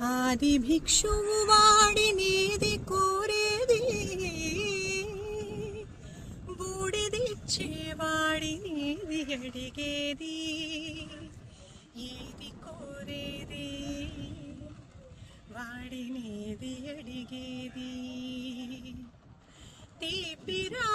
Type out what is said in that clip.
ఆది భిక్షువు వాడినేది కోరేది, బూడిదిచ్చేవాడినేది అడిగేది. ఏది కోరేది వాడినేది అడిగేది. తీపిరా